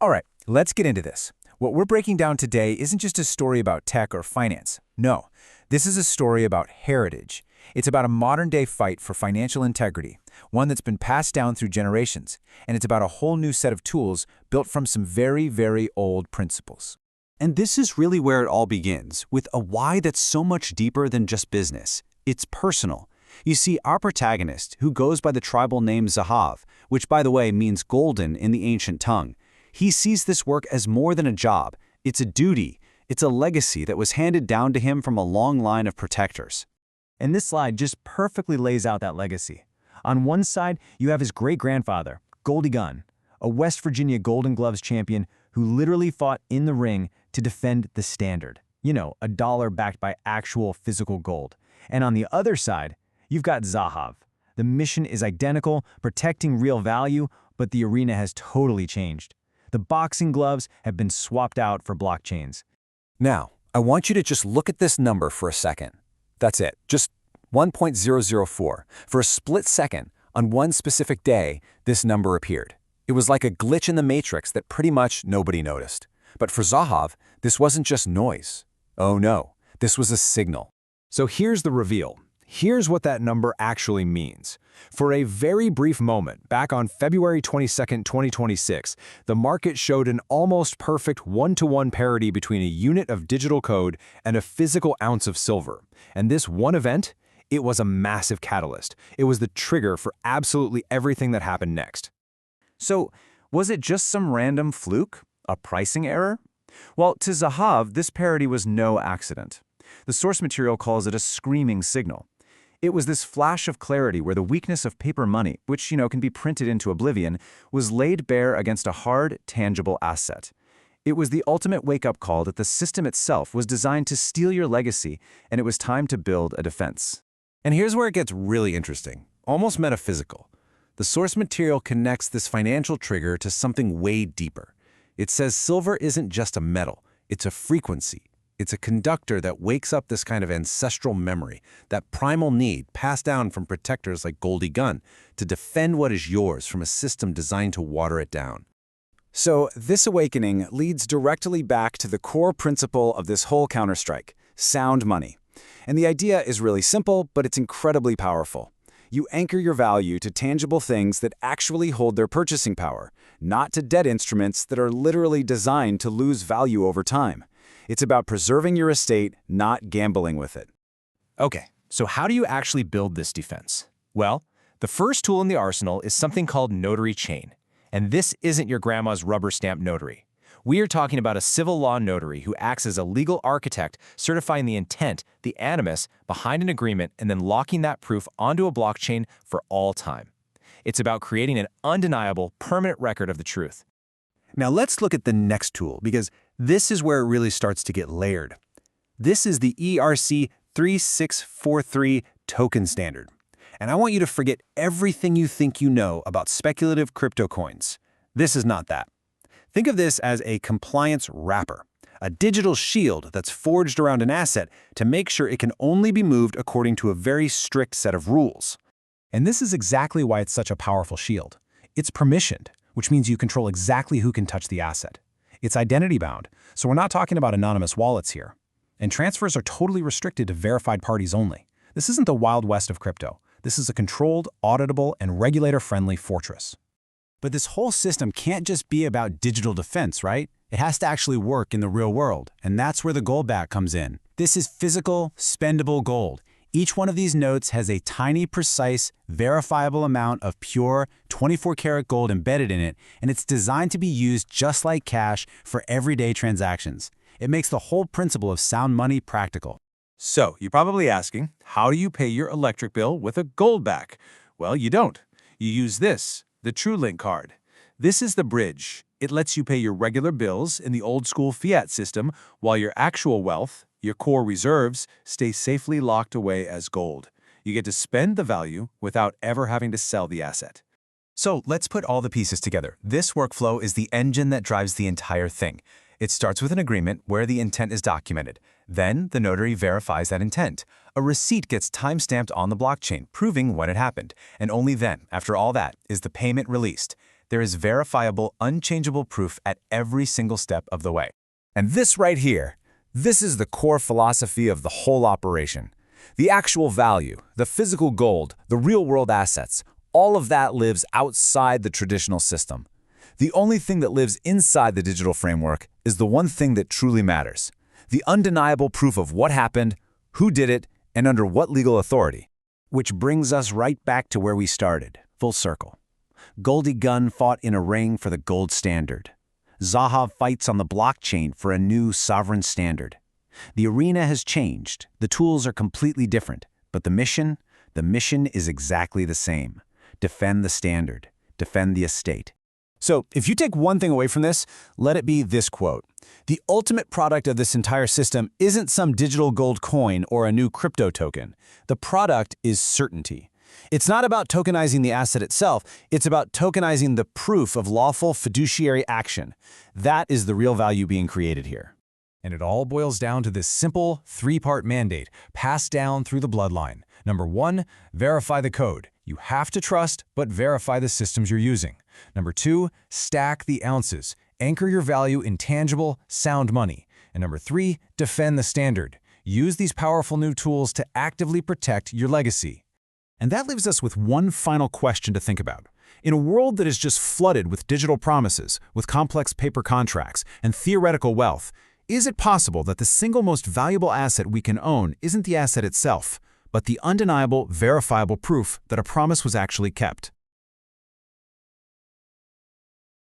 All right, let's get into this. What we're breaking down today isn't just a story about tech or finance. No, this is a story about heritage. It's about a modern-day fight for financial integrity, one that's been passed down through generations, and it's about a whole new set of tools built from some very, very old principles. And this is really where it all begins, with a why that's so much deeper than just business. It's personal. You see, our protagonist, who goes by the tribal name Zahav, which by the way means golden in the ancient tongue, he sees this work as more than a job. It's a duty. It's a legacy that was handed down to him from a long line of protectors. And this slide just perfectly lays out that legacy. On one side, you have his great-grandfather, Goldie Gunn, a West Virginia Golden Gloves champion who literally fought in the ring to defend the standard. You know, a dollar backed by actual physical gold. And on the other side, you've got Zahav. The mission is identical, protecting real value, but the arena has totally changed. The boxing gloves have been swapped out for blockchains. Now, I want you to just look at this number for a second. That's it, just 1.004. For a split second, on one specific day, this number appeared. It was like a glitch in the matrix that pretty much nobody noticed. But for Zahav, this wasn't just noise. Oh no, this was a signal. So here's the reveal. Here's what that number actually means. For a very brief moment, back on February 22, 2026, the market showed an almost perfect one-to-one parity between a unit of digital code and a physical ounce of silver. And this one event, it was a massive catalyst. It was the trigger for absolutely everything that happened next. So, was it just some random fluke? A pricing error? Well, to Zahav, this parity was no accident. The source material calls it a screaming signal. It was this flash of clarity where the weakness of paper money, which, can be printed into oblivion, was laid bare against a hard, tangible asset. It was the ultimate wake-up call that the system itself was designed to steal your legacy, and it was time to build a defense. And here's where it gets really interesting, almost metaphysical. The source material connects this financial trigger to something way deeper. It says silver isn't just a metal, it's a frequency. It's a conductor that wakes up this kind of ancestral memory, that primal need passed down from protectors like Goldie Gunn to defend what is yours from a system designed to water it down. So this awakening leads directly back to the core principle of this whole counterstrike, sound money. And the idea is really simple, but it's incredibly powerful. You anchor your value to tangible things that actually hold their purchasing power, not to dead instruments that are literally designed to lose value over time. It's about preserving your estate, not gambling with it. Okay, so how do you actually build this defense? Well, the first tool in the arsenal is something called notary chain. And this isn't your grandma's rubber stamp notary. We are talking about a civil law notary who acts as a legal architect, certifying the intent, the animus, behind an agreement and then locking that proof onto a blockchain for all time. It's about creating an undeniable, permanent record of the truth. Now let's look at the next tool, because this is where it really starts to get layered. This is the ERC 3643 token standard. And I want you to forget everything you think you know about speculative crypto coins. This is not that. Think of this as a compliance wrapper, a digital shield that's forged around an asset to make sure it can only be moved according to a very strict set of rules. And this is exactly why it's such a powerful shield. It's permissioned, which means you control exactly who can touch the asset. It's identity-bound, so we're not talking about anonymous wallets here. And transfers are totally restricted to verified parties only. This isn't the Wild West of crypto. This is a controlled, auditable, and regulator-friendly fortress. But this whole system can't just be about digital defense, right? It has to actually work in the real world, and that's where the gold back comes in. This is physical, spendable gold. Each one of these notes has a tiny, precise, verifiable amount of pure 24-karat gold embedded in it, and it's designed to be used just like cash for everyday transactions. It makes the whole principle of sound money practical. So, you're probably asking, how do you pay your electric bill with a gold back? Well, you don't. You use this, the TrueLink card. This is the bridge. It lets you pay your regular bills in the old-school fiat system while your actual wealth, your core reserves, stay safely locked away as gold. You get to spend the value without ever having to sell the asset. So let's put all the pieces together. This workflow is the engine that drives the entire thing. It starts with an agreement where the intent is documented. Then the notary verifies that intent. A receipt gets time-stamped on the blockchain, proving when it happened. And only then, after all that, is the payment released. There is verifiable, unchangeable proof at every single step of the way. And this right here, this is the core philosophy of the whole operation. The actual value, the physical gold, the real-world assets, all of that lives outside the traditional system. The only thing that lives inside the digital framework is the one thing that truly matters: the undeniable proof of what happened, who did it, and under what legal authority. Which brings us right back to where we started, full circle. Goldie Gunn fought in a ring for the gold standard. Zahav fights on the blockchain for a new sovereign standard. The arena has changed, the tools are completely different, but the mission is exactly the same. Defend the standard, defend the estate. So, if you take one thing away from this, let it be this quote. The ultimate product of this entire system isn't some digital gold coin or a new crypto token. The product is certainty. It's not about tokenizing the asset itself, it's about tokenizing the proof of lawful fiduciary action. That is the real value being created here. And it all boils down to this simple, three-part mandate passed down through the bloodline. Number 1, verify the code. You have to trust, but verify the systems you're using. Number 2, stack the ounces. Anchor your value in tangible, sound money. And number 3, defend the standard. Use these powerful new tools to actively protect your legacy. And that leaves us with one final question to think about. In a world that is just flooded with digital promises, with complex paper contracts, and theoretical wealth, is it possible that the single most valuable asset we can own isn't the asset itself, but the undeniable, verifiable proof that a promise was actually kept?